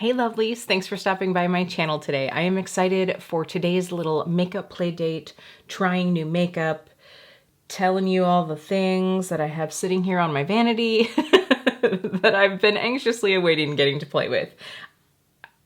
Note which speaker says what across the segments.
Speaker 1: Hey lovelies, thanks for stopping by my channel today. I am excited for today's little makeup play date, trying new makeup, telling you all the things that I have sitting here on my vanity that I've been anxiously awaiting getting to play with.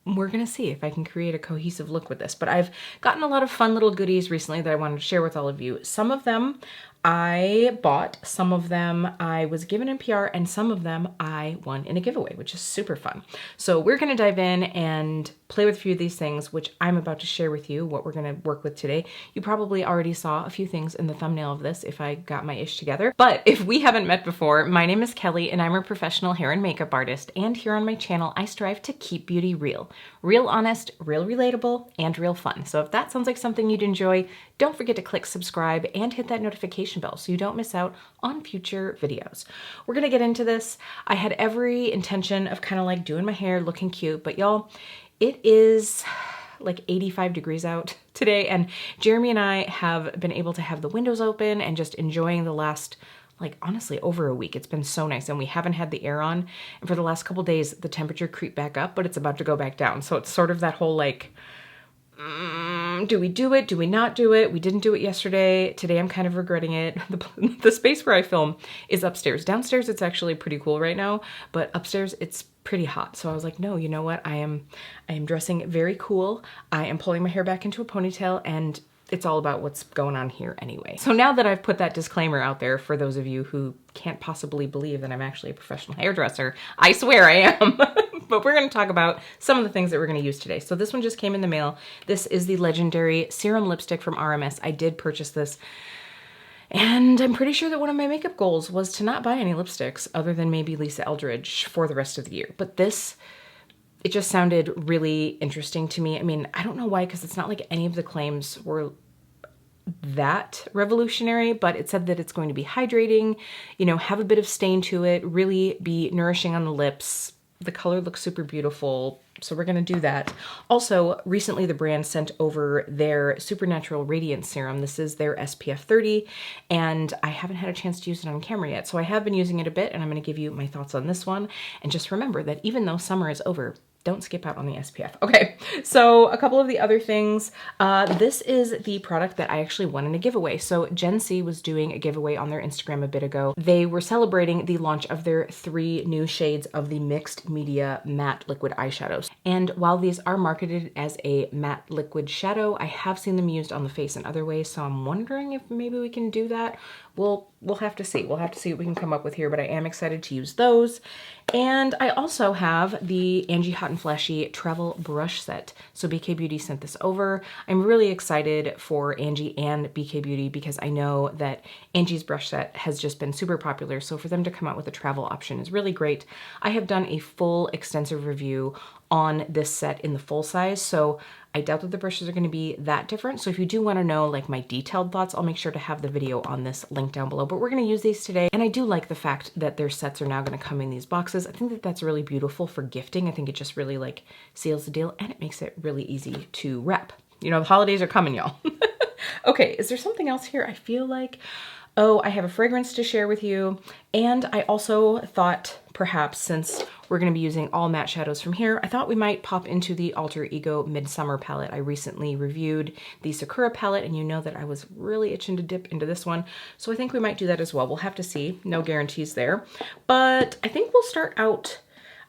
Speaker 1: We're gonna see if I can create a cohesive look with this, but I've gotten a lot of fun little goodies recently that I wanted to share with all of you. Some of them I bought, some of them I was given in PR, and some of them I won in a giveaway, which is super fun. So we're gonna dive in and play with a few of these things, which I'm about to share with you, what we're gonna work with today. You probably already saw a few things in the thumbnail of this if I got my ish together. But if we haven't met before, my name is Kelly and I'm a professional hair and makeup artist. And here on my channel, I strive to keep beauty real. Real honest, real relatable, and real fun. So if that sounds like something you'd enjoy, don't forget to click subscribe and hit that notification bell so you don't miss out on future videos. We're gonna get into this. I had every intention of kind of like doing my hair, looking cute, but y'all, it is like 85 degrees out today, and Jeremy and I have been able to have the windows open and just enjoying the last, like honestly, over a week. It's been so nice, and we haven't had the air on, and for the last couple days, the temperature creeped back up, but it's about to go back down. So it's sort of that whole like, do we do it? Do we not do it? We didn't do it yesterday. Today I'm kind of regretting it. The space where I film is upstairs. Downstairs it's actually pretty cool right now, but upstairs it's pretty hot. So I was like, no, you know what? I am dressing very cool. I am pulling my hair back into a ponytail, and it's all about what's going on here anyway. So now that I've put that disclaimer out there for those of you who can't possibly believe that I'm actually a professional hairdresser, I swear I am. But we're gonna talk about some of the things that we're gonna use today. So this one just came in the mail. This is the Legendary Serum Lipstick from RMS. I did purchase this, and I'm pretty sure that one of my makeup goals was to not buy any lipsticks other than maybe Lisa Eldridge for the rest of the year. But this, it just sounded really interesting to me. I mean, I don't know why, because it's not like any of the claims were that revolutionary, but it said that it's going to be hydrating, you know, have a bit of stain to it, really be nourishing on the lips. The color looks super beautiful, so we're gonna do that. Also, recently the brand sent over their Supernatural Radiance Serum. This is their SPF 30, and I haven't had a chance to use it on camera yet, so I have been using it a bit, and I'm gonna give you my thoughts on this one. And just remember that even though summer is over, don't skip out on the SPF. Okay, so a couple of the other things. This is the product that I actually won in a giveaway. So Gensee was doing a giveaway on their Instagram a bit ago. They were celebrating the launch of their 3 new shades of the Mixed Media Matte Liquid Eyeshadows. And while these are marketed as a matte liquid shadow, I have seen them used on the face in other ways, so I'm wondering if maybe we can do that. We'll have to see. We'll have to see what we can come up with here, but I am excited to use those. And I also have the Angie Hot and Flashy Travel Brush Set. So BK Beauty sent this over. I'm really excited for Angie and BK Beauty because I know that Angie's brush set has just been super popular. So for them to come out with a travel option is really great. I have done a full extensive review on this set in the full size, so I doubt that the brushes are going to be that different. So if you do want to know like my detailed thoughts, I'll make sure to have the video on this link down below. But we're going to use these today, and I do like the fact that their sets are now going to come in these boxes. I think that that's really beautiful for gifting. I think it just really like seals the deal, and it makes it really easy to wrap. You know, the holidays are coming, y'all. Okay, is there something else here? I feel like, oh, I have a fragrance to share with you. And I also thought perhaps, since we're gonna be using all matte shadows from here, I thought we might pop into the Alter Ego Midsummer palette. I recently reviewed the Sakura palette, and you know that I was really itching to dip into this one. So I think we might do that as well. We'll have to see, no guarantees there. But I think we'll start out,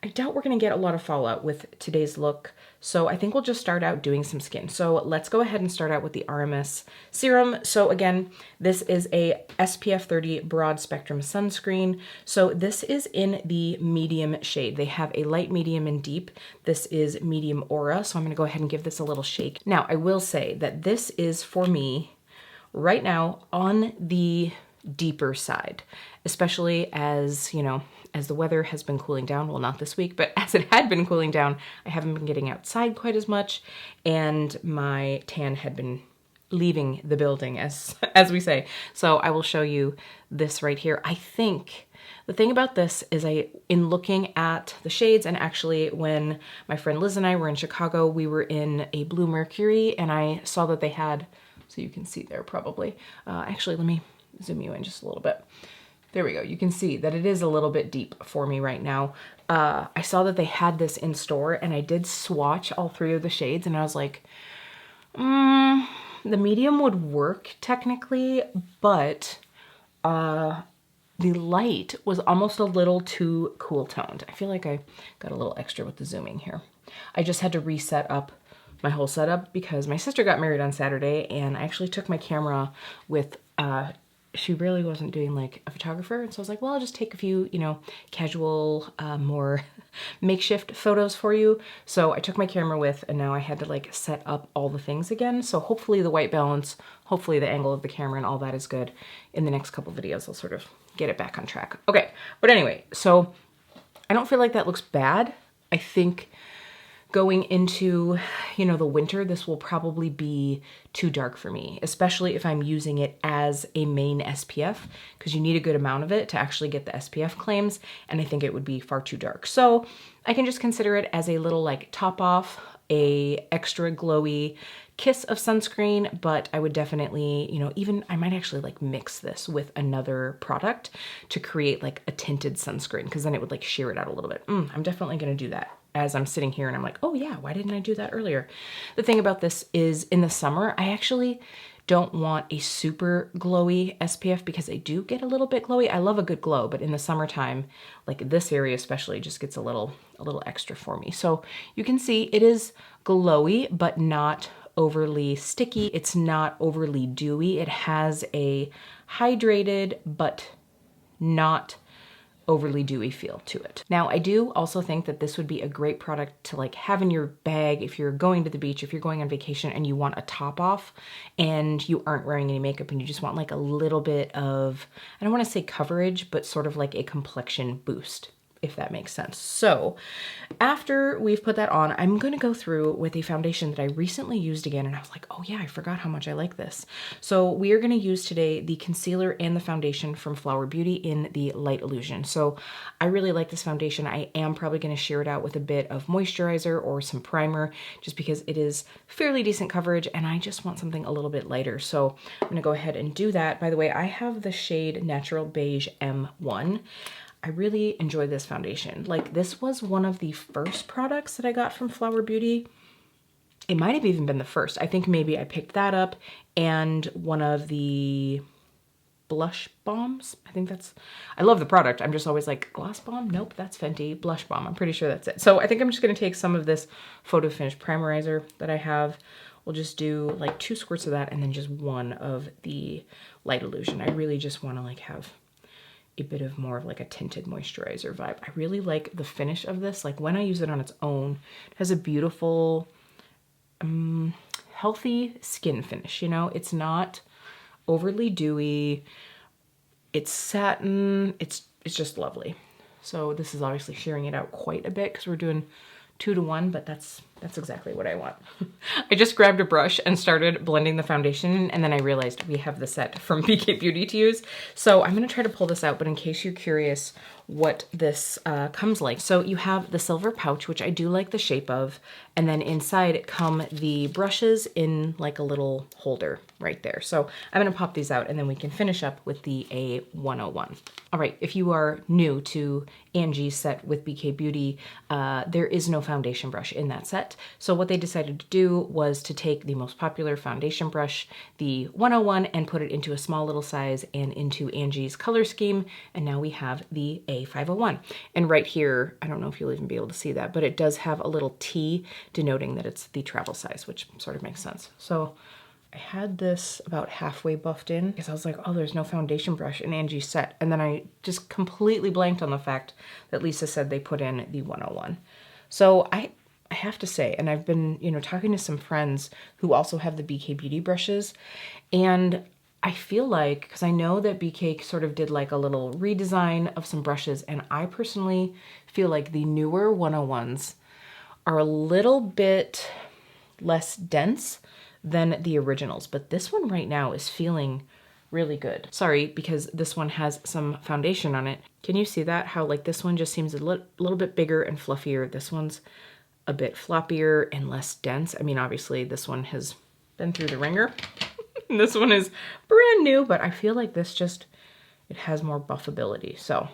Speaker 1: I doubt we're gonna get a lot of fallout with today's look, so I think we'll just start out doing some skin. So let's go ahead and start out with the RMS serum. So again, this is a SPF 30 broad spectrum sunscreen. So this is in the medium shade. They have a light, medium, and deep. This is medium aura, so I'm gonna go ahead and give this a little shake. Now, I will say that this is, for me, right now, on the deeper side, especially as, you know, as the weather has been cooling down. Well, not this week, but as it had been cooling down, I haven't been getting outside quite as much, and my tan had been leaving the building, as we say. So I will show you this right here. I think the thing about this is in looking at the shades, and actually when my friend Liz and I were in Chicago, we were in a Blue Mercury, and I saw that they had, so you can see there probably, actually let me zoom you in just a little bit. There we go. You can see that it is a little bit deep for me right now. I saw that they had this in store and I did swatch all 3 of the shades and I was like, the medium would work technically, but the light was almost a little too cool toned. I feel like I got a little extra with the zooming here. I just had to reset up my whole setup because my sister got married on Saturday and I actually took my camera with, she really wasn't doing like a photographer. And so I was like, well, I'll just take a few, you know, casual, more makeshift photos for you. So I took my camera with, and now I had to like set up all the things again. So hopefully the white balance, hopefully the angle of the camera and all that is good. In the next couple videos, I'll sort of get it back on track. Okay. But anyway, so I don't feel like that looks bad. I think going into, you know, the winter, this will probably be too dark for me, especially if I'm using it as a main SPF, because you need a good amount of it to actually get the SPF claims, and I think it would be far too dark. So I can just consider it as a little like top off, a extra glowy kiss of sunscreen, but I would definitely, you know, even I might actually like mix this with another product to create like a tinted sunscreen, because then it would like sheer it out a little bit. I'm definitely gonna do that as I'm sitting here and I'm like, oh yeah, why didn't I do that earlier? The thing about this is in the summer, I actually don't want a super glowy SPF because they do get a little bit glowy. I love a good glow, but in the summertime, like this area especially, just gets a little extra for me. So you can see it is glowy, but not overly sticky. It's not overly dewy. It has a hydrated, but not overly dewy feel to it. Now, I do also think that this would be a great product to like have in your bag if you're going to the beach, if you're going on vacation and you want a top off and you aren't wearing any makeup and you just want like a little bit of, I don't want to say coverage, but sort of like a complexion boost, if that makes sense. So after we've put that on, I'm going to go through with a foundation that I recently used again. And I was like, oh yeah, I forgot how much I like this. So we are going to use today the concealer and the foundation from Flower Beauty in the Light Illusion. So I really like this foundation. I am probably going to sheer it out with a bit of moisturizer or some primer just because it is fairly decent coverage and I just want something a little bit lighter. So I'm going to go ahead and do that. By the way, I have the shade Natural Beige M1. I really enjoy this foundation. Like, this was one of the first products that I got from Flower Beauty. It might have even been the first. I think maybe I picked that up and one of the blush bombs. I think that's, I love the product. I'm just always like, gloss bomb? Nope, that's Fenty. Blush bomb. I'm pretty sure that's it. So I think I'm just going to take some of this Photo Finish primerizer that I have. We'll just do like 2 squirts of that and then just 1 of the Light Illusion. I really just want to like have a bit of more of like a tinted moisturizer vibe. I really like the finish of this. Like when I use it on its own, it has a beautiful, healthy skin finish, you know? It's not overly dewy. It's satin. It's just lovely. So this is obviously shearing it out quite a bit because we're doing 2 to 1, but that's exactly what I want. I just grabbed a brush and started blending the foundation, and then I realized we have the set from BK Beauty to use. So I'm gonna try to pull this out, but in case you're curious what this comes like. So you have the silver pouch, which I do like the shape of, and then inside come the brushes in like a little holder right there. So I'm gonna pop these out and then we can finish up with the A101. All right, if you are new to Angie's set with BK Beauty, there is no foundation brush in that set. So what they decided to do was to take the most popular foundation brush, the 101, and put it into a small little size and into Angie's color scheme. And now we have the A501. And right here, I don't know if you'll even be able to see that, but it does have a little T denoting that it's the travel size, which sort of makes sense. So I had this about halfway buffed in because I was like, oh, there's no foundation brush in Angie's set. And then I just completely blanked on the fact that Lisa said they put in the 101. So I have to say, and I've been, you know, talking to some friends who also have the BK Beauty brushes, and I feel like, because I know that BK sort of did like a little redesign of some brushes, and I personally feel like the newer 101s are a little bit less dense than the originals, but this one right now is feeling really good. Sorry, because this one has some foundation on it. Can you see that? How like this one just seems a little bit bigger and fluffier. This one's a bit floppier and less dense. I mean, obviously this one has been through the ringer. This one is brand new, but I feel like this just it has more buffability. So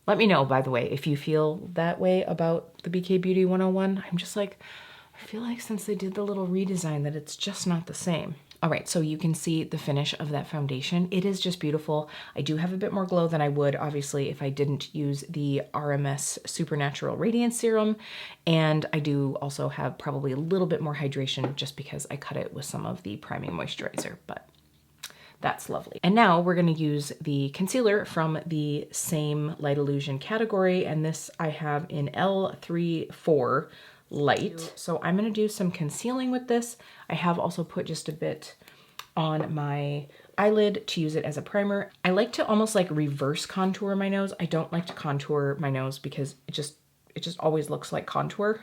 Speaker 1: let me know, by the way, if you feel that way about the BK Beauty 101. I'm just like, I feel like since they did the little redesign that it's just not the same. All right, so you can see the finish of that foundation. It is just beautiful. I do have a bit more glow than I would, obviously, if I didn't use the RMS SuperNatural Radiance Serum. And I do also have probably a little bit more hydration just because I cut it with some of the priming moisturizer, but that's lovely. And now we're gonna use the concealer from the same light illusion category, and this I have in L34 Light. So I'm gonna do some concealing with this. I have also put just a bit on my eyelid to use it as a primer. I like to almost like reverse contour my nose. I don't like to contour my nose because it just always looks like contour.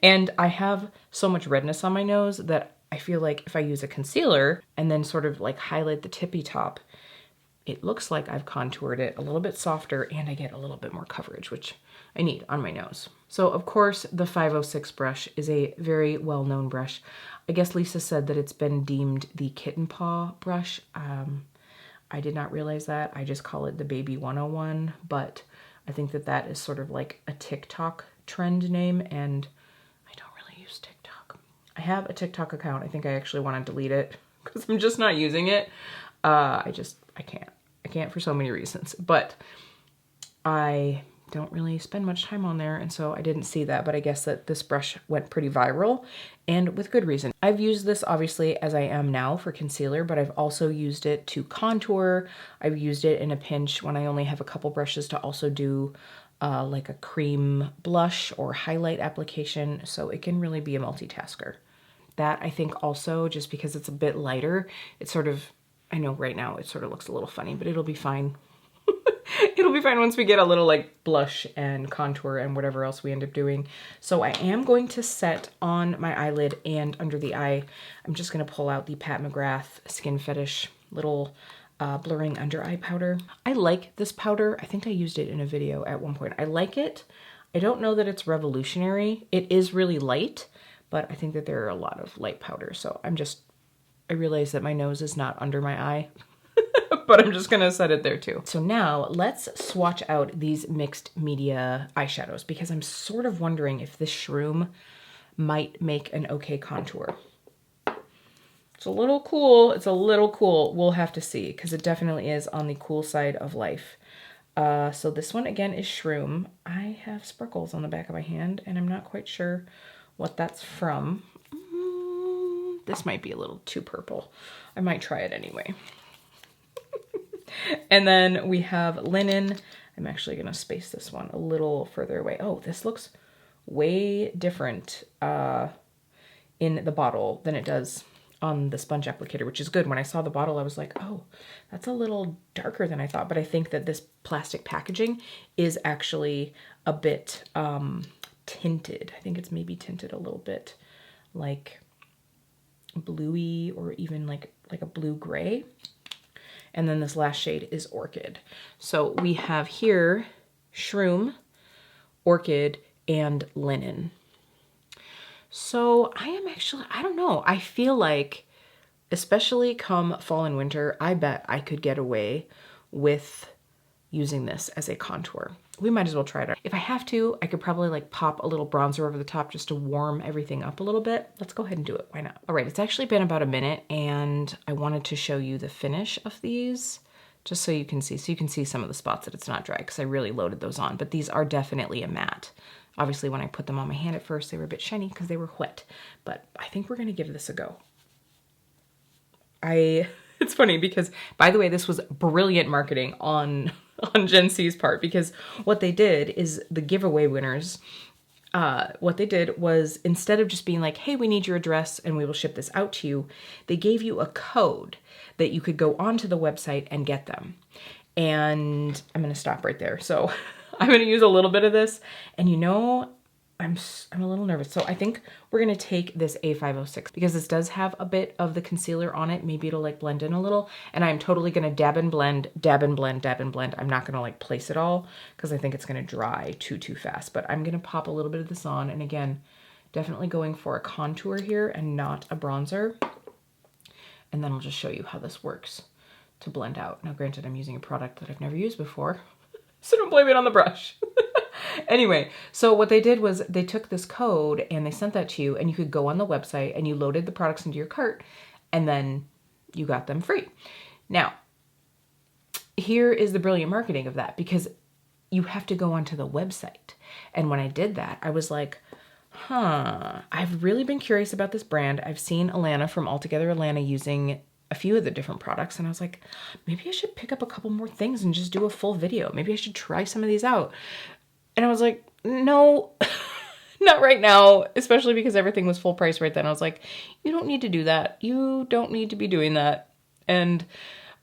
Speaker 1: And I have so much redness on my nose that I feel like if I use a concealer and then sort of like highlight the tippy top, it looks like I've contoured it a little bit softer and I get a little bit more coverage, which I need on my nose. So of course the 506 brush is a very well-known brush. I guess Lisa said that it's been deemed the kitten paw brush. I did not realize that. I just call it the baby 101, but I think that that is sort of like a TikTok trend name, and I don't really use TikTok. I have a TikTok account. I think I actually want to delete it because I'm just not using it. I can't. I can't for so many reasons, but I don't really spend much time on there, and so I didn't see that, but I guess that this brush went pretty viral, and with good reason. I've used this obviously as I am now for concealer, but I've also used it to contour. I've used it in a pinch when I only have a couple brushes to also do like a cream blush or highlight application, so it can really be a multitasker. That I think also, just because it's a bit lighter, it's sort of, I know right now it sort of looks a little funny, but it'll be fine. It'll be fine once we get a little like blush and contour and whatever else we end up doing. So I am going to set on my eyelid and under the eye. I'm just going to pull out the Pat McGrath Skin Fetish little blurring under eye powder. I like this powder. I think I used it in a video at one point. I like it. I don't know that it's revolutionary. It is really light, but I think that there are a lot of light powders. So I realize that my nose is not under my eye, but I'm just gonna set it there too. So now let's swatch out these mixed media eyeshadows because I'm sort of wondering if this shroom might make an okay contour. It's a little cool. It's a little cool. We'll have to see because it definitely is on the cool side of life. So this one again is shroom. I have sparkles on the back of my hand and I'm not quite sure what that's from. This might be a little too purple. I might try it anyway. And then we have linen. I'm actually gonna space this one a little further away. Oh, this looks way different in the bottle than it does on the sponge applicator, which is good. When I saw the bottle, I was like, oh, that's a little darker than I thought. But I think that this plastic packaging is actually a bit tinted. I think it's maybe tinted a little bit like bluey or even like a blue gray. And then this last shade is Orchid. So we have here Shroom, Orchid, and Linen. So I am actually, I don't know. I feel like, especially come fall and winter, I bet I could get away with using this as a contour. We might as well try it out. If I have to, I could probably like pop a little bronzer over the top just to warm everything up a little bit. Let's go ahead and do it. Why not? All right, it's actually been about a minute and I wanted to show you the finish of these just so you can see. So you can see some of the spots that it's not dry because I really loaded those on, but these are definitely a matte. Obviously, when I put them on my hand at first, they were a bit shiny because they were wet, but I think we're gonna give this a go. It's funny because, by the way, this was brilliant marketing on Gensee's part, because what they did is the giveaway winners, what they did was instead of just being like, hey, we need your address and we will ship this out to you, they gave you a code that you could go onto the website and get them. And I'm gonna stop right there. So I'm gonna use a little bit of this, and you know, I'm a little nervous. So I think we're gonna take this A506 because this does have a bit of the concealer on it. Maybe it'll like blend in a little, and I'm totally gonna dab and blend, dab and blend, dab and blend. I'm not gonna like place it all because I think it's gonna dry too fast, but I'm gonna pop a little bit of this on. And again, definitely going for a contour here and not a bronzer. And then I'll just show you how this works to blend out. Now granted, I'm using a product that I've never used before, so don't blame it on the brush. Anyway, so what they did was they took this code and they sent that to you, and you could go on the website and you loaded the products into your cart and then you got them free. Now, here is the brilliant marketing of that, because you have to go onto the website. And when I did that, I was like, I've really been curious about this brand. I've seen Alana from Altogether Alana using a few of the different products, and I was like, maybe I should pick up a couple more things and just do a full video. Maybe I should try some of these out. And I was like, no, not right now, especially because everything was full price right then. I was like, you don't need to do that. You don't need to be doing that.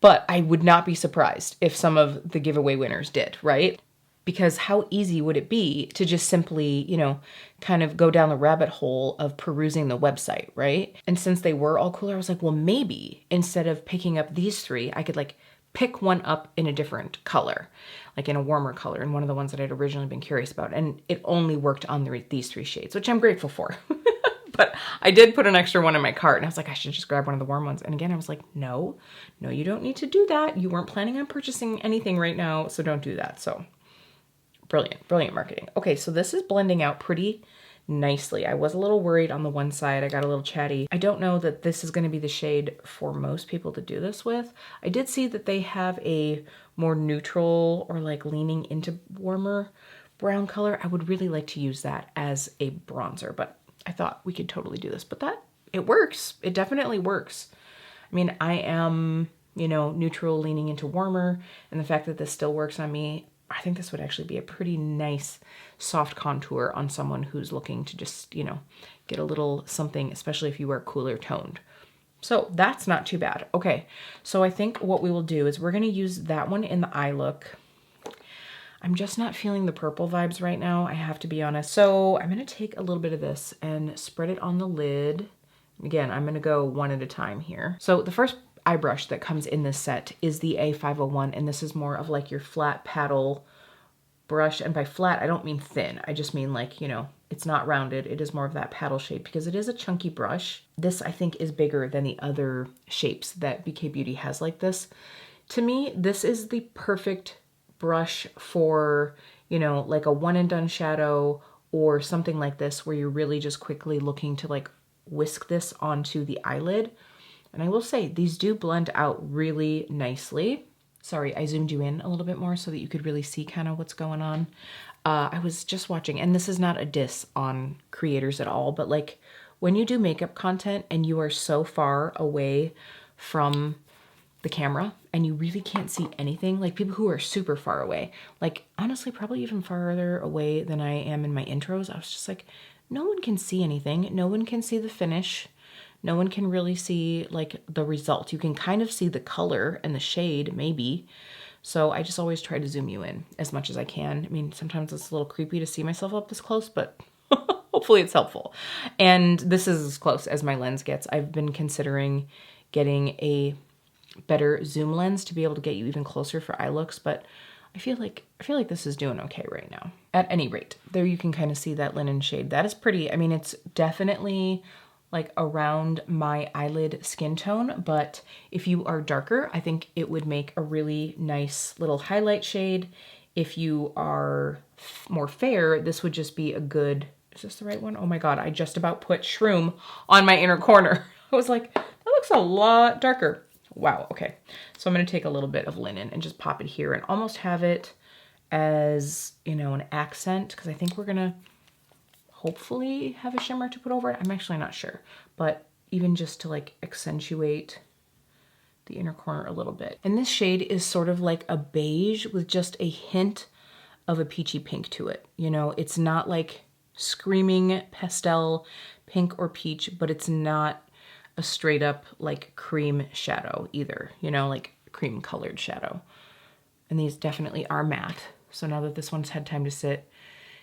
Speaker 1: But I would not be surprised if some of the giveaway winners did, right? Because how easy would it be to just simply, you know, kind of go down the rabbit hole of perusing the website, right? And since they were all cooler, I was like, well, maybe instead of picking up these three, I could like pick one up in a different color, like in a warmer color, and one of the ones that I'd originally been curious about. And it only worked on these three shades, which I'm grateful for. But I did put an extra one in my cart, and I was like, I should just grab one of the warm ones. And again, I was like, no, you don't need to do that. You weren't planning on purchasing anything right now, so don't do that. So brilliant, brilliant marketing. Okay, so this is blending out pretty nicely. I was a little worried on the one side. I got a little chatty. I don't know that this is going to be the shade for most people to do this with. I did see that they have a more neutral or like leaning into warmer brown color. I would really like to use that as a bronzer, but I thought we could totally do this. But it works. It definitely works. I mean, I am, you know, neutral leaning into warmer, and the fact that this still works on me, I think this would actually be a pretty nice soft contour on someone who's looking to just, you know, get a little something, especially if you wear cooler toned. So that's not too bad. Okay, so I think what we will do is we're going to use that one in the eye look. I'm just not feeling the purple vibes right now, I have to be honest. So I'm going to take a little bit of this and spread it on the lid. Again, I'm going to go one at a time here. So the first eye brush that comes in this set is the A501, and this is more of like your flat paddle brush. And by flat, I don't mean thin. I just mean like, you know, it's not rounded. It is more of that paddle shape because it is a chunky brush. This, I think, is bigger than the other shapes that BK Beauty has like this. To me, this is the perfect brush for, you know, like a one and done shadow or something like this where you're really just quickly looking to like whisk this onto the eyelid. And I will say these do blend out really nicely. Sorry, I zoomed you in a little bit more so that you could really see kind of what's going on. I was just watching, and this is not a diss on creators at all, but like when you do makeup content and you are so far away from the camera and you really can't see anything, like people who are super far away, like honestly, probably even farther away than I am in my intros, I was just like, no one can see anything. No one can see the finish. No one can really see like the result. You can kind of see the color and the shade maybe. So I just always try to zoom you in as much as I can. I mean, sometimes it's a little creepy to see myself up this close, but hopefully it's helpful. And this is as close as my lens gets. I've been considering getting a better zoom lens to be able to get you even closer for eye looks, but I feel like this is doing okay right now. At any rate, there you can kind of see that linen shade. That is pretty. I mean, it's definitely like around my eyelid skin tone, but if you are darker, I think it would make a really nice little highlight shade. If you are more fair, this would just be a good, is this the right one? Oh my God, I just about put shroom on my inner corner. I was like, that looks a lot darker. Wow, okay. So I'm gonna take a little bit of linen and just pop it here and almost have it as, you know, an accent, because I think we're gonna hopefully have a shimmer to put over it. I'm actually not sure, but even just to like accentuate the inner corner a little bit. And this shade is sort of like a beige with just a hint of a peachy pink to it. You know, it's not like screaming pastel pink or peach, but it's not a straight up like cream shadow either, you know, like cream colored shadow. And these definitely are matte. So now that this one's had time to sit,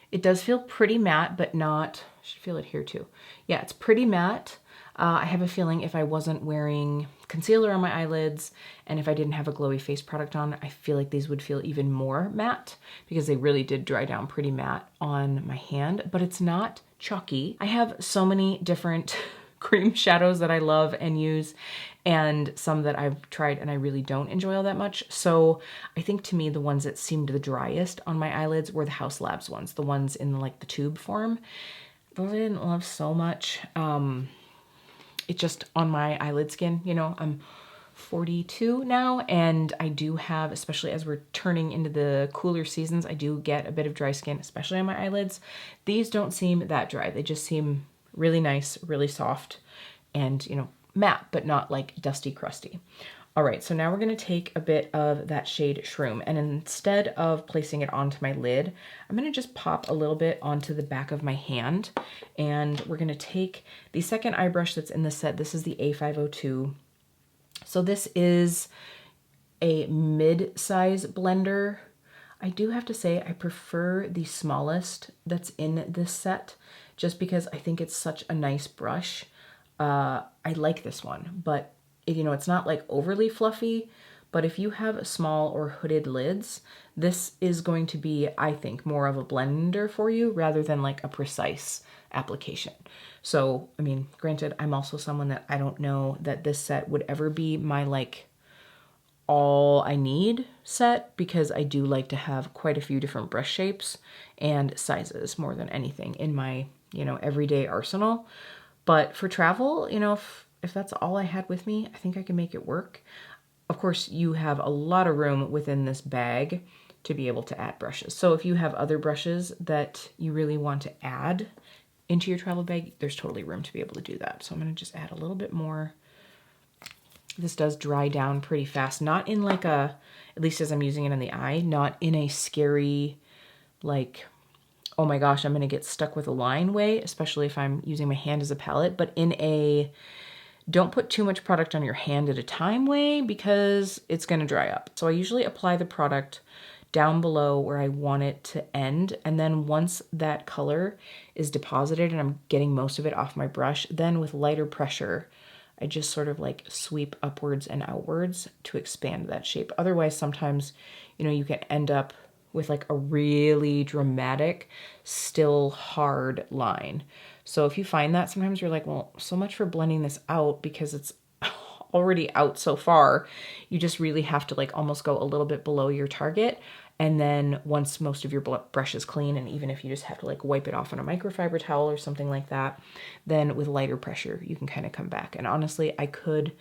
Speaker 1: it does feel pretty matte, but not, I should feel it here too. Yeah, it's pretty matte. I have a feeling if I wasn't wearing concealer on my eyelids and if I didn't have a glowy face product on, I feel like these would feel even more matte because they really did dry down pretty matte on my hand, but it's not chalky. I have so many different cream shadows that I love and use, and some that I've tried and I really don't enjoy all that much. So I think to me, the ones that seemed the driest on my eyelids were the Haus Labs ones, the ones in like the tube form. Those I didn't love so much. It just on my eyelid skin, you know, I'm 42 now, and I do have, especially as we're turning into the cooler seasons, I do get a bit of dry skin, especially on my eyelids. These don't seem that dry. They just seem really nice, really soft, and, you know, matte, but not like dusty, crusty. All right, so now we're gonna take a bit of that shade Shroom, and instead of placing it onto my lid, I'm gonna just pop a little bit onto the back of my hand, and we're gonna take the second eye brush that's in the set. This is the A502. So this is a mid-size blender. I do have to say I prefer the smallest that's in this set, just because I think it's such a nice brush. I like this one, but you know, it's not like overly fluffy, but if you have small or hooded lids, this is going to be, I think, more of a blender for you rather than like a precise application. So, I mean, granted, I'm also someone that I don't know that this set would ever be my like all I need set, because I do like to have quite a few different brush shapes and sizes more than anything in my, you know, everyday arsenal. But for travel, you know, if that's all I had with me, I think I can make it work. Of course, you have a lot of room within this bag to be able to add brushes. So if you have other brushes that you really want to add into your travel bag, there's totally room to be able to do that. So I'm gonna just add a little bit more. This does dry down pretty fast, not in like a, at least as I'm using it in the eye, not in a scary, like, oh my gosh, I'm gonna get stuck with a line way, especially if I'm using my hand as a palette, but in a don't put too much product on your hand at a time way, because it's gonna dry up. So I usually apply the product down below where I want it to end, and then once that color is deposited and I'm getting most of it off my brush, then with lighter pressure, I just sort of like sweep upwards and outwards to expand that shape. Otherwise, sometimes, you know, you can end up with like a really dramatic, still hard line. So if you find that, sometimes you're like, well, so much for blending this out because it's already out so far. You just really have to like almost go a little bit below your target. And then once most of your brush is clean, and even if you just have to like wipe it off on a microfiber towel or something like that, then with lighter pressure, you can kind of come back. And honestly, I could,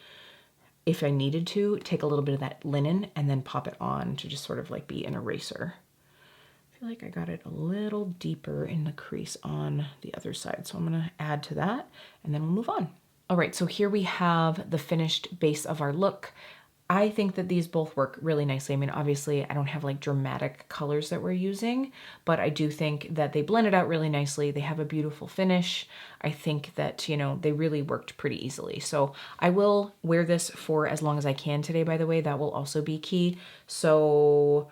Speaker 1: if I needed to, take a little bit of that linen and then pop it on to just sort of like be an eraser. I feel like I got it a little deeper in the crease on the other side. So I'm gonna add to that and then we'll move on. All right, so here we have the finished base of our look. I think that these both work really nicely. I mean, obviously I don't have like dramatic colors that we're using, but I do think that they blended out really nicely. They have a beautiful finish. I think that, you know, they really worked pretty easily. So I will wear this for as long as I can today, by the way. That will also be key. So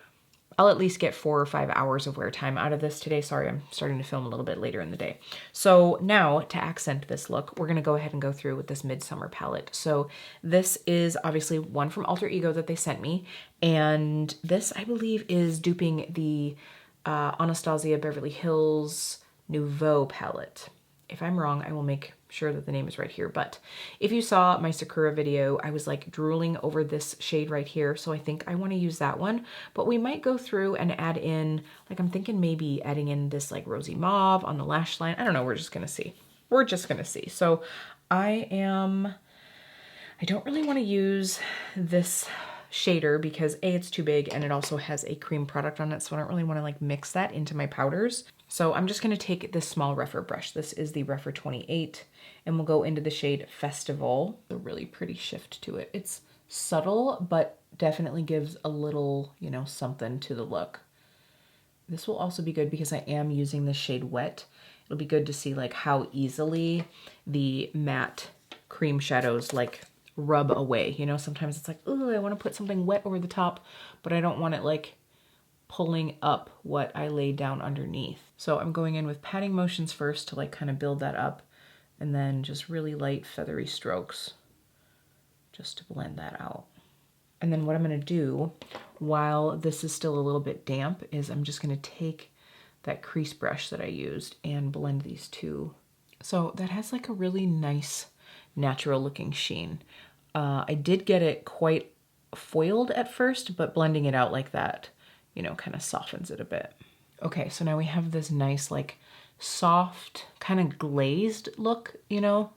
Speaker 1: I'll at least get 4 or 5 hours of wear time out of this today. Sorry, I'm starting to film a little bit later in the day. So now to accent this look, we're gonna go ahead and go through with this Midsummer palette. So this is obviously one from Alter Ego that they sent me. And this, I believe, is duping the Anastasia Beverly Hills Nouveau palette. If I'm wrong, I will make sure that the name is right here. But if you saw my Sakura video, I was like drooling over this shade right here. So I think I want to use that one, but we might go through and add in, like I'm thinking maybe adding in this like rosy mauve on the lash line. I don't know. We're just going to see. We're just going to see. So I don't really want to use this shader because A, it's too big, and it also has a cream product on it. So I don't really want to like mix that into my powders. So I'm just going to take this small Rephr brush. This is the Rephr 28, and we'll go into the shade Festival. A really pretty shift to it. It's subtle, but definitely gives a little, you know, something to the look. This will also be good because I am using the shade Wet. It'll be good to see like how easily the matte cream shadows like rub away. You know, sometimes it's like, oh, I want to put something wet over the top, but I don't want it like pulling up what I laid down underneath. So I'm going in with patting motions first to like kind of build that up, and then just really light feathery strokes just to blend that out. And then what I'm going to do while this is still a little bit damp is I'm just going to take that crease brush that I used and blend these two. So that has like a really nice natural looking sheen. I did get it quite foiled at first, but blending it out like that, you know, kind of softens it a bit. Okay, so now we have this nice, like, soft, kind of glazed look, you know,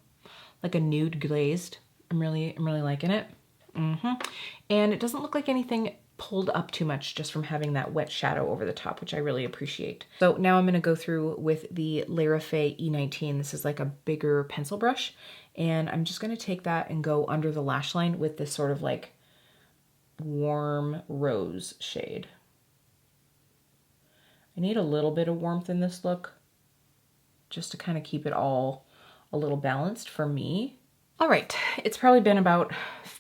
Speaker 1: like a nude glazed. I'm really liking it. And it doesn't look like anything pulled up too much just from having that wet shadow over the top, which I really appreciate. So now I'm gonna go through with the Larafe E19. This is like a bigger pencil brush. And I'm just gonna take that and go under the lash line with this sort of like warm rose shade. I need a little bit of warmth in this look just to kind of keep it all a little balanced for me. All right, it's probably been about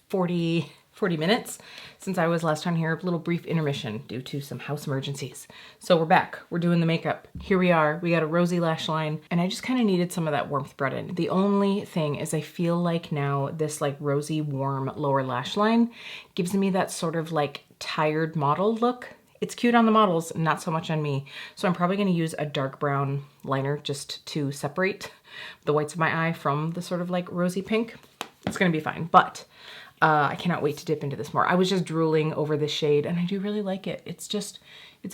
Speaker 1: 40 minutes since I was last on here. A little brief intermission due to some house emergencies. So we're back, we're doing the makeup. Here we are, we got a rosy lash line, and I just kind of needed some of that warmth brought in. The only thing is I feel like now this like rosy, warm lower lash line gives me that sort of like tired model look. It's cute on the models, not so much on me. So I'm probably gonna use a dark brown liner just to separate the whites of my eye from the sort of like rosy pink. It's gonna be fine, but I cannot wait to dip into this more. I was just drooling over this shade and I do really like it. It's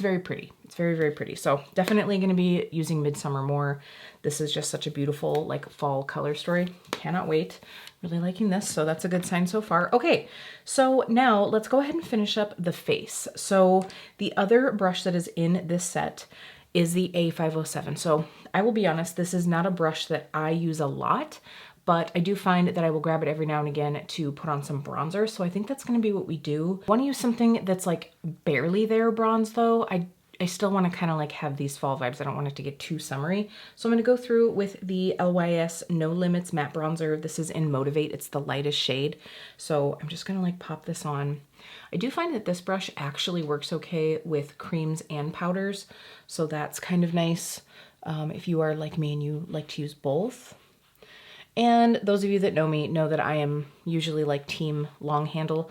Speaker 1: very pretty. It's very, very pretty. So definitely gonna be using Midsummer more. This is just such a beautiful like fall color story. Cannot wait. Really liking this, so that's a good sign so far. Okay, so now let's go ahead and finish up the face. So the other brush that is in this set is the A507. So I will be honest, this is not a brush that I use a lot, but I do find that I will grab it every now and again to put on some bronzer. So I think that's gonna be what we do. I wanna use something that's like barely there bronze though. I still wanna kinda like have these fall vibes. I don't want it to get too summery. So I'm gonna go through with the LYS No Limits Matte Bronzer. This is in Motivate, it's the lightest shade. So I'm just gonna like pop this on. I do find that this brush actually works okay with creams and powders. So that's kind of nice if you are like me and you like to use both. And those of you that know me know that I am usually like team long handle.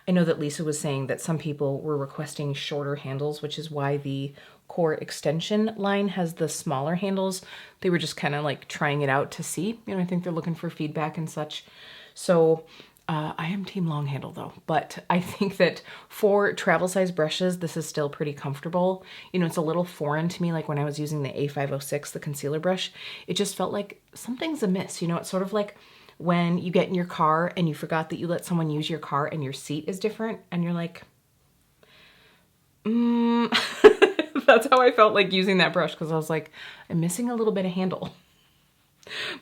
Speaker 1: I know that Lisa was saying that some people were requesting shorter handles, which is why the Core Extension line has the smaller handles. They were just kind of like trying it out to see. You know, I think they're looking for feedback and such. So I am team long handle though, but I think that for travel size brushes, this is still pretty comfortable. You know, it's a little foreign to me. Like when I was using the A506, the concealer brush, it just felt like something's amiss. You know, it's sort of like when you get in your car and you forgot that you let someone use your car and your seat is different and you're like, That's how I felt like using that brush, because I was like, I'm missing a little bit of handle.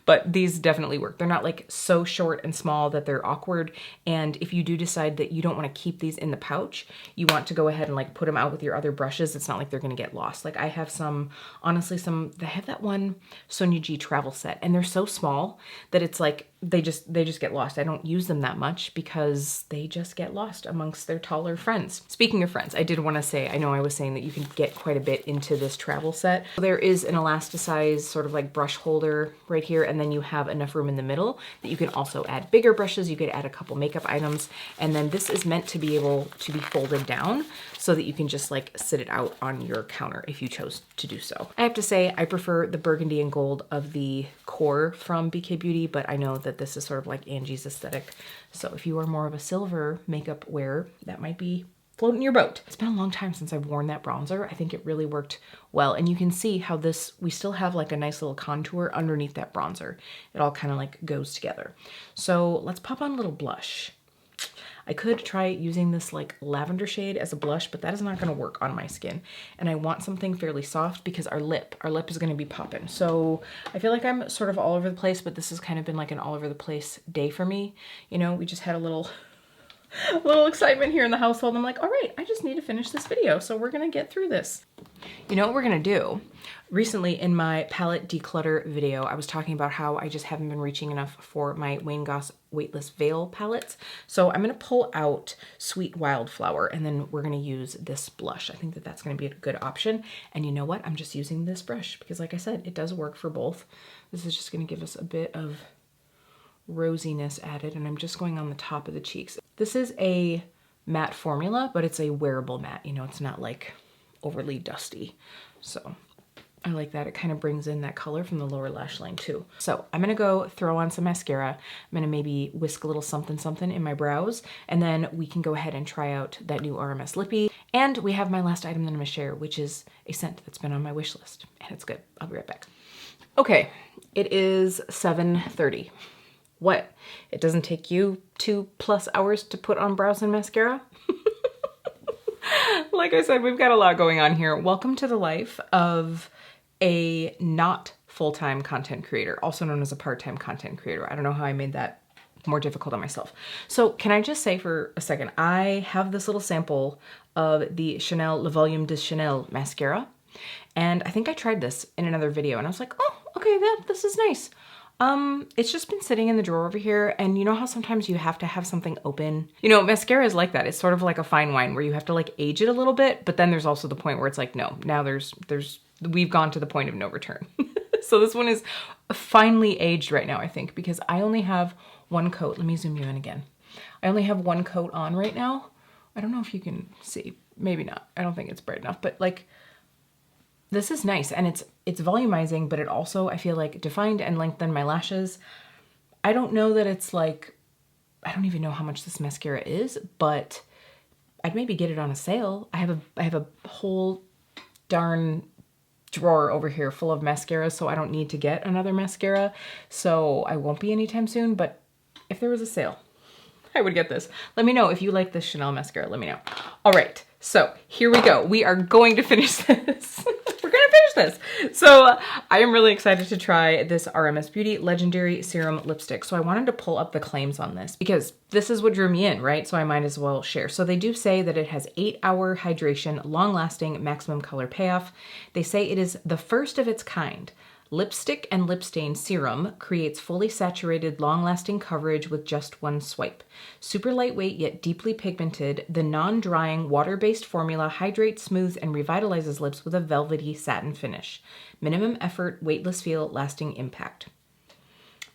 Speaker 1: But these definitely work. They're not like so short and small that they're awkward. And if you do decide that you don't want to keep these in the pouch, you want to go ahead and like put them out with your other brushes, it's not like they're going to get lost. Like I have some, honestly, I have that one Sonia G travel set, and they're so small that it's like they just get lost. I don't use them that much because they just get lost amongst their taller friends. Speaking of friends, I did want to say, I know I was saying that you can get quite a bit into this travel set. There is an elasticized sort of like brush holder right here, and then you have enough room in the middle that you can also add bigger brushes. You could add a couple makeup items, and then this is meant to be able to be folded down so that you can just like sit it out on your counter if you chose to do so. I have to say I prefer the burgundy and gold of the core from BK Beauty, but I know that this is sort of like Angie's aesthetic. So if you are more of a silver makeup wearer, that might be floating your boat. It's been a long time since I've worn that bronzer. I think it really worked well. And you can see how we still have like a nice little contour underneath that bronzer. It all kind of like goes together. So let's pop on a little blush. I could try using this like lavender shade as a blush, but that is not gonna work on my skin. And I want something fairly soft because our lip is gonna be popping. So I feel like I'm sort of all over the place, but this has kind of been like an all over the place day for me. You know, we just had a little excitement here in the household. I'm like, all right, I just need to finish this video. So we're gonna get through this. You know what we're gonna do? Recently in my palette declutter video, I was talking about how I just haven't been reaching enough for my Wayne Goss Weightless Veil palettes. So I'm gonna pull out Sweet Wildflower, and then we're gonna use this blush. I think that that's gonna be a good option. And you know what? I'm just using this brush because like I said, it does work for both. This is just gonna give us a bit of rosiness added, and I'm just going on the top of the cheeks. This is a matte formula, but it's a wearable matte. You know, it's not like overly dusty. So I like that. It kind of brings in that color from the lower lash line too. So I'm gonna go throw on some mascara. I'm gonna maybe whisk a little something something in my brows, and then we can go ahead and try out that new RMS lippy. And we have my last item that I'm gonna share, which is a scent that's been on my wish list, and it's good. I'll be right back. Okay, it is 7:30. What? It doesn't take you 2+ hours to put on brows and mascara? Like I said, we've got a lot going on here. Welcome to the life of a not full-time content creator, also known as a part-time content creator. I don't know how I made that more difficult on myself. So can I just say for a second, I have this little sample of the Chanel Le Volume de Chanel mascara. And I think I tried this in another video and I was like, oh, okay, this is nice. It's just been sitting in the drawer over here, and you know how sometimes you have to have something open? You know, mascara is like that. It's sort of like a fine wine where you have to like age it a little bit, but then there's also the point where it's like, no, now we've gone to the point of no return. So this one is finely aged right now, I think, because I only have one coat. Let me zoom you in again. I only have one coat on right now. I don't know if you can see, maybe not. I don't think it's bright enough, but like, this is nice, and it's volumizing, but it also, I feel like, defined and lengthened my lashes. I don't know that it's like, I don't even know how much this mascara is, but I'd maybe get it on a sale. I have a whole darn drawer over here full of mascara, so I don't need to get another mascara. So I won't be anytime soon, but if there was a sale, I would get this. Let me know if you like this Chanel mascara, let me know. All right, so here we go. We are going to finish this. We're gonna finish this. So I am really excited to try this RMS Beauty Legendary Serum Lipstick. So I wanted to pull up the claims on this because this is what drew me in, right? So I might as well share. So they do say that it has 8-hour hydration, long-lasting, maximum color payoff. They say it is the first of its kind. Lipstick and lip stain serum creates fully saturated, long-lasting coverage with just one swipe. Super lightweight yet deeply pigmented, the non-drying, water-based formula hydrates, smooths, and revitalizes lips with a velvety satin finish. Minimum effort, weightless feel, lasting impact.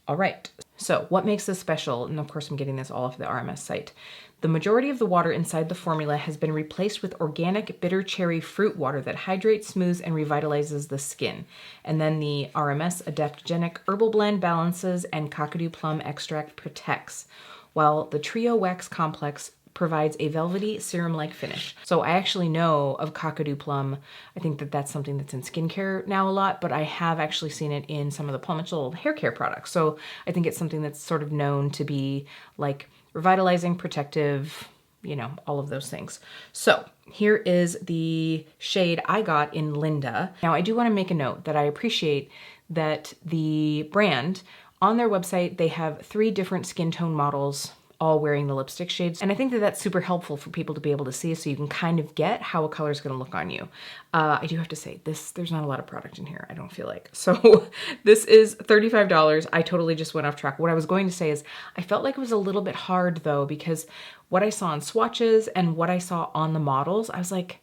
Speaker 1: All right, so what makes this special? And of course I'm getting this all off the RMS site. The majority of the water inside the formula has been replaced with organic bitter cherry fruit water that hydrates, smooths, and revitalizes the skin. And then the RMS Adaptogenic Herbal Blend balances and Cockadoo Plum Extract protects, while the Trio Wax Complex provides a velvety serum-like finish. So I actually know of Cockadoo Plum. I think that that's something that's in skincare now a lot, but I have actually seen it in some of the Paul Mitchell hair care products. So I think it's something that's sort of known to be like revitalizing, protective, you know, all of those things. So here is the shade I got in Linda. Now I do want to make a note that I appreciate that the brand, on their website, they have 3 different skin tone models all wearing the lipstick shades. And I think that that's super helpful for people to be able to see, so you can kind of get how a color is going to look on you. I do have to say, there's not a lot of product in here, I don't feel like. So this is $35. I totally just went off track. What I was going to say is, I felt like it was a little bit hard though, because what I saw in swatches and what I saw on the models, I was like,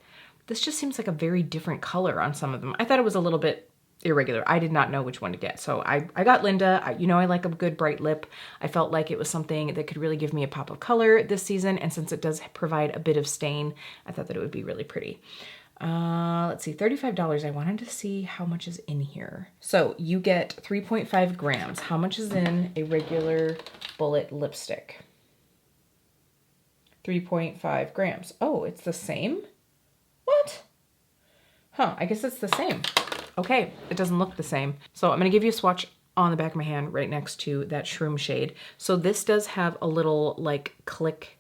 Speaker 1: this just seems like a very different color on some of them. I thought it was a little bit irregular. I did not know which one to get. So I got Linda. You know, I like a good bright lip. I felt like it was something that could really give me a pop of color this season. And since it does provide a bit of stain, I thought that it would be really pretty. Let's see, $35. I wanted to see how much is in here. So you get 3.5 grams. How much is in a regular bullet lipstick? 3.5 grams. Oh, it's the same? What? Huh, I guess it's the same. Okay, it doesn't look the same. So I'm gonna give you a swatch on the back of my hand right next to that shroom shade. So this does have a little like click.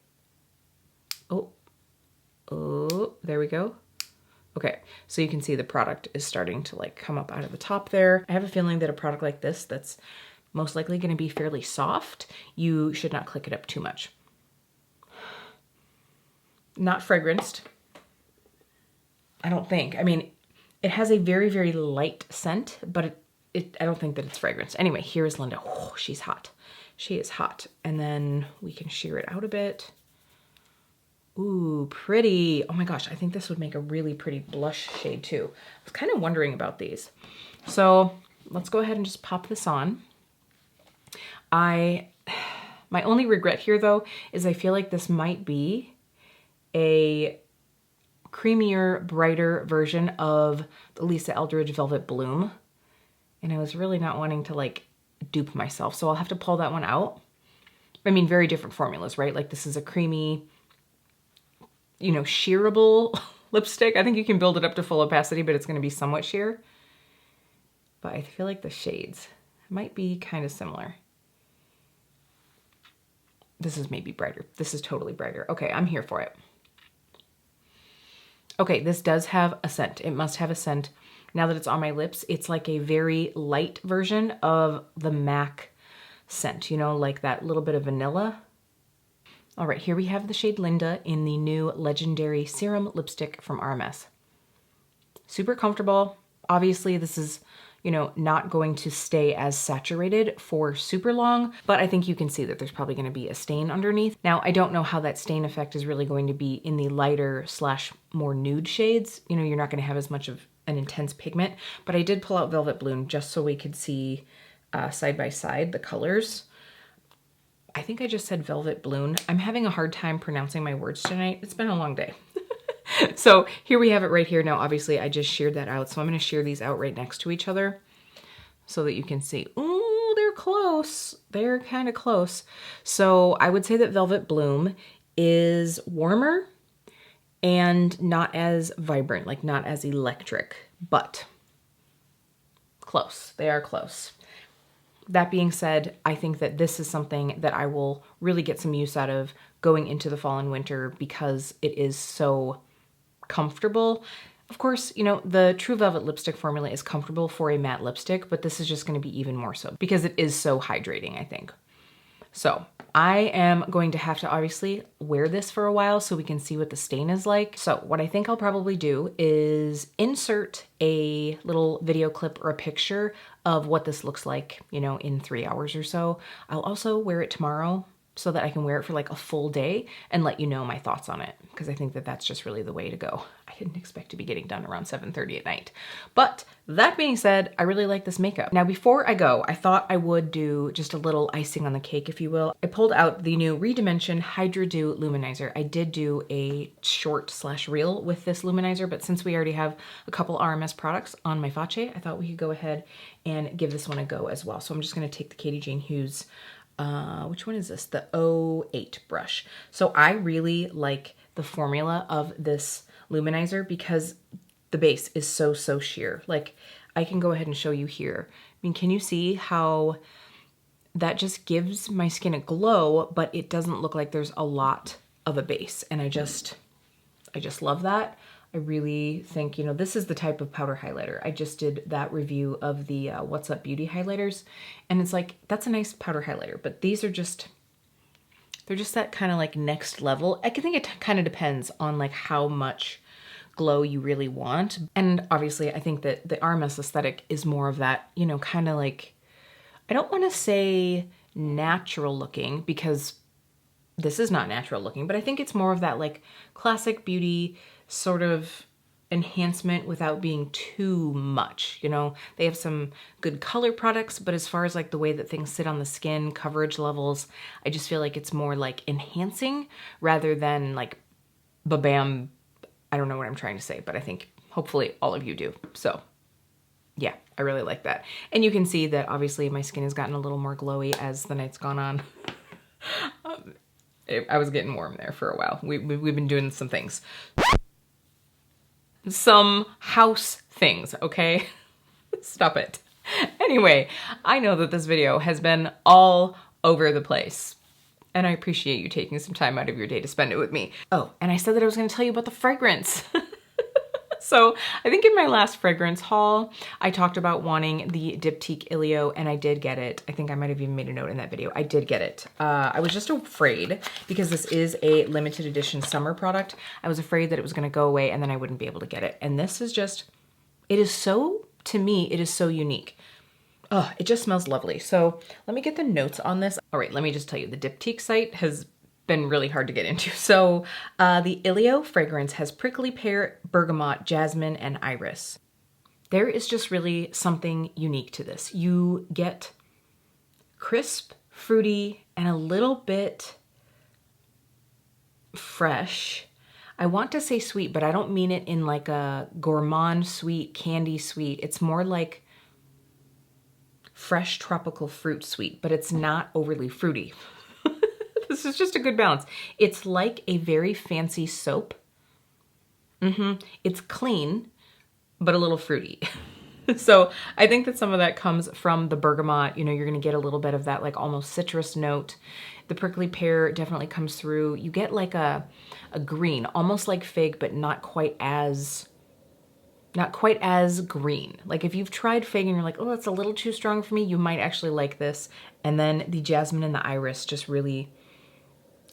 Speaker 1: Oh, there we go. Okay, so you can see the product is starting to like come up out of the top there. I have a feeling that a product like this that's most likely gonna be fairly soft, you should not click it up too much. Not fragranced, I don't think. I mean, it has a very, very light scent, but I don't think that it's fragrance. Anyway, here is Linda. Oh, she's hot. She is hot. And then we can sheer it out a bit. Ooh, pretty. Oh my gosh, I think this would make a really pretty blush shade too. I was kind of wondering about these. So let's go ahead and just pop this on. My only regret here though, is I feel like this might be a creamier, brighter version of the Lisa Eldridge Velvet Bloom. And I was really not wanting to like dupe myself, so I'll have to pull that one out. I mean, very different formulas, right? Like this is a creamy, you know, sheerable lipstick. I think you can build it up to full opacity, but it's going to be somewhat sheer. But I feel like the shades might be kind of similar. This is maybe brighter. This is totally brighter. Okay, I'm here for it. Okay, this does have a scent. It must have a scent. Now that it's on my lips, it's like a very light version of the MAC scent, you know, like that little bit of vanilla. All right, here we have the shade Linda in the new Legendary Serum Lipstick from RMS. Super comfortable. Obviously, this is, you know, not going to stay as saturated for super long, but I think you can see that there's probably going to be a stain underneath. Now, I don't know how that stain effect is really going to be in the lighter slash more nude shades. You know, you're not going to have as much of an intense pigment, but I did pull out Velvet Bloom just so we could see side by side the colors. I think I just said Velvet Bloom. I'm having a hard time pronouncing my words tonight. It's been a long day. So here we have it right here. Now, obviously I just sheared that out. So I'm going to shear these out right next to each other so that you can see. Ooh, they're close. They're kind of close. So I would say that Velvet Bloom is warmer and not as vibrant, like not as electric, but close. They are close. That being said, I think that this is something that I will really get some use out of going into the fall and winter because it is so comfortable. Of course, you know, the True Velvet lipstick formula is comfortable for a matte lipstick, but this is just going to be even more so because it is so hydrating, I think. So I am going to have to obviously wear this for a while so we can see what the stain is like. So what I think I'll probably do is insert a little video clip or a picture of what this looks like, you know, in 3 hours or so. I'll also wear it tomorrow so that I can wear it for like a full day and let you know my thoughts on it, because I think that that's just really the way to go. I didn't expect to be getting done around 7:30 at night. But that being said, I really like this makeup. Now, before I go, I thought I would do just a little icing on the cake, if you will. I pulled out the new Redimension HydraDew Luminizer. I did do a short slash reel with this luminizer, but since we already have a couple RMS products on my face, I thought we could go ahead and give this one a go as well. So I'm just gonna take the Katie Jane Hughes, which one is this? The 08 brush. So I really like the formula of this luminizer because the base is so sheer. Like, I can go ahead and show you here. I mean, can you see how that just gives my skin a glow, but it doesn't look like there's a lot of a base. And I just love that. I really think, you know, this is the type of powder highlighter. I just did that review of the What's Up Beauty highlighters, and it's like, that's a nice powder highlighter, but these are just, they're just that kind of like next level. I think it kind of depends on like how much glow you really want. And obviously I think that the RMS aesthetic is more of that, you know, kind of like, I don't want to say natural looking because this is not natural looking, but I think it's more of that like classic beauty sort of enhancement without being too much. You know, they have some good color products, but as far as like the way that things sit on the skin, coverage levels, I just feel like it's more like enhancing rather than like ba-bam. I don't know what I'm trying to say, but I think hopefully all of you do. So yeah, I really like that. And you can see that obviously my skin has gotten a little more glowy as the night's gone on. I was getting warm there for a while. We've been doing some things. Some house things, okay? Stop it. Anyway, I know that this video has been all over the place, and I appreciate you taking some time out of your day to spend it with me. Oh, and I said that I was gonna tell you about the fragrance. So I think in my last fragrance haul, I talked about wanting the Diptyque Ilio, and I did get it. I think I might have even made a note in that video. I did get it. I was just afraid because this is a limited edition summer product. I was afraid that it was gonna go away and then I wouldn't be able to get it. And this is just, it is so, to me, it is so unique. Oh, it just smells lovely. So let me get the notes on this. All right, let me just tell you, the Diptyque site has been really hard to get into. So the Ilio fragrance has prickly pear, bergamot, jasmine, and iris. There is just really something unique to this. You get crisp, fruity, and a little bit fresh. I want to say sweet, but I don't mean it in like a gourmand sweet, candy sweet. It's more like fresh tropical fruit sweet, but it's not overly fruity. This is just a good balance. It's like a very fancy soap. It's clean, but a little fruity. So I think that some of that comes from the bergamot. You know, you're gonna get a little bit of that like almost citrus note. The prickly pear definitely comes through. You get like a green, almost like fig, but not quite as green. Like if you've tried fig and you're like, oh, that's a little too strong for me, you might actually like this. And then the jasmine and the iris just really,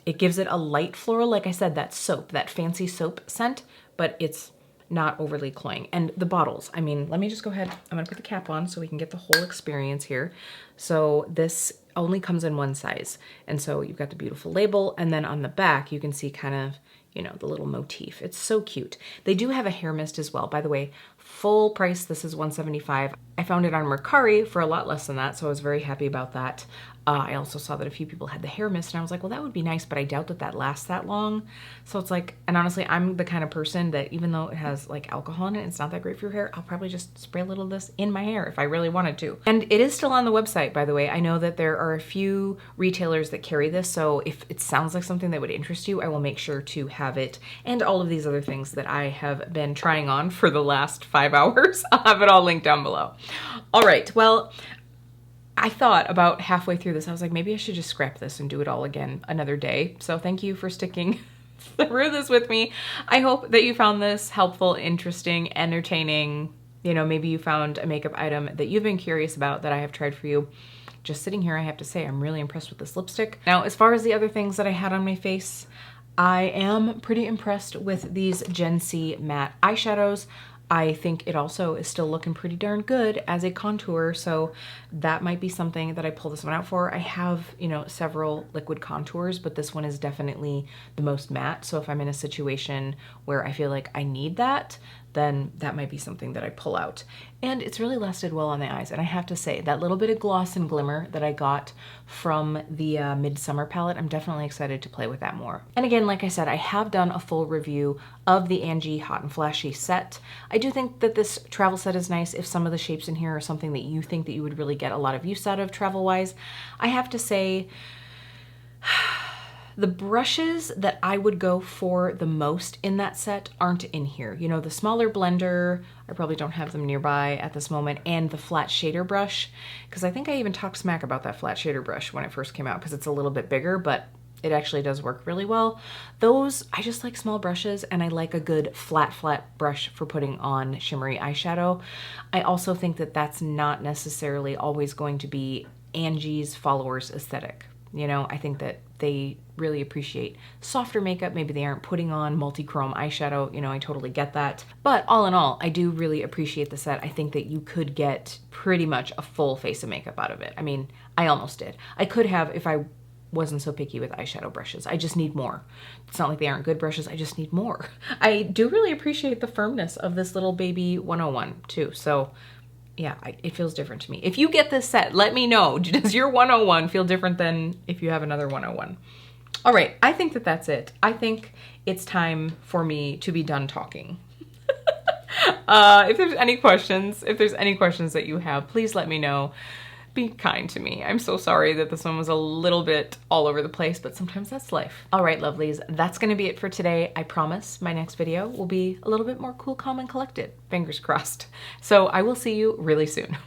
Speaker 1: it gives it a light floral. Like I said, that soap, that fancy soap scent, but it's not overly cloying. And the bottles, I mean, let me just go ahead. I'm gonna put the cap on so we can get the whole experience here. So this only comes in one size. And so you've got the beautiful label. And then on the back, you can see kind of, you know, the little motif. It's so cute. They do have a hair mist as well. By the way, full price, this is $175. I found it on Mercari for a lot less than that, so I was very happy about that. I also saw that a few people had the hair mist, and I was like, well, that would be nice, but I doubt that that lasts that long. So it's like, and honestly, I'm the kind of person that even though it has like alcohol in it, it's not that great for your hair, I'll probably just spray a little of this in my hair if I really wanted to. And it is still on the website, by the way. I know that there are a few retailers that carry this, so if it sounds like something that would interest you, I will make sure to have it and all of these other things that I have been trying on for the last 5 hours. I'll have it all linked down below. All right, well, I thought about halfway through this, I was like, maybe I should just scrap this and do it all again another day. So thank you for sticking through this with me. I hope that you found this helpful, interesting, entertaining. You know, maybe you found a makeup item that you've been curious about that I have tried for you. Just sitting here, I have to say, I'm really impressed with this lipstick. Now, as far as the other things that I had on my face, I am pretty impressed with these Gensee matte eyeshadows. I think it also is still looking pretty darn good as a contour, so that might be something that I pull this one out for. I have, you know, several liquid contours, but this one is definitely the most matte, so if I'm in a situation where I feel like I need that, then that might be something that I pull out. And it's really lasted well on the eyes, and I have to say, that little bit of gloss and glimmer that I got from the Midsummer palette, I'm definitely excited to play with that more. And again, like I said, I have done a full review of the Angie Hot and Flashy set. I do think that this travel set is nice if some of the shapes in here are something that you think that you would really get a lot of use out of travel-wise. I have to say, the brushes that I would go for the most in that set aren't in here. You know, the smaller blender, I probably don't have them nearby at this moment, and the flat shader brush, because I think I even talked smack about that flat shader brush when it first came out because it's a little bit bigger, but it actually does work really well. Those, I just like small brushes, and I like a good flat brush for putting on shimmery eyeshadow. I also think that that's not necessarily always going to be Angie's followers' aesthetic. You know, I think that they really appreciate softer makeup. Maybe they aren't putting on multi-chrome eyeshadow. You know, I totally get that. But all in all, I do really appreciate the set. I think that you could get pretty much a full face of makeup out of it. I mean, I almost did. I could have if I wasn't so picky with eyeshadow brushes. I just need more. It's not like they aren't good brushes. I just need more. I do really appreciate the firmness of this little baby 101 too. So yeah, it feels different to me. If you get this set, let me know. Does your 101 feel different than if you have another 101? All right, I think that that's it. I think it's time for me to be done talking. If there's any questions that you have, please let me know. Be kind to me. I'm so sorry that this one was a little bit all over the place, but sometimes that's life. All right, lovelies, that's gonna be it for today. I promise my next video will be a little bit more cool, calm, and collected. Fingers crossed. So I will see you really soon.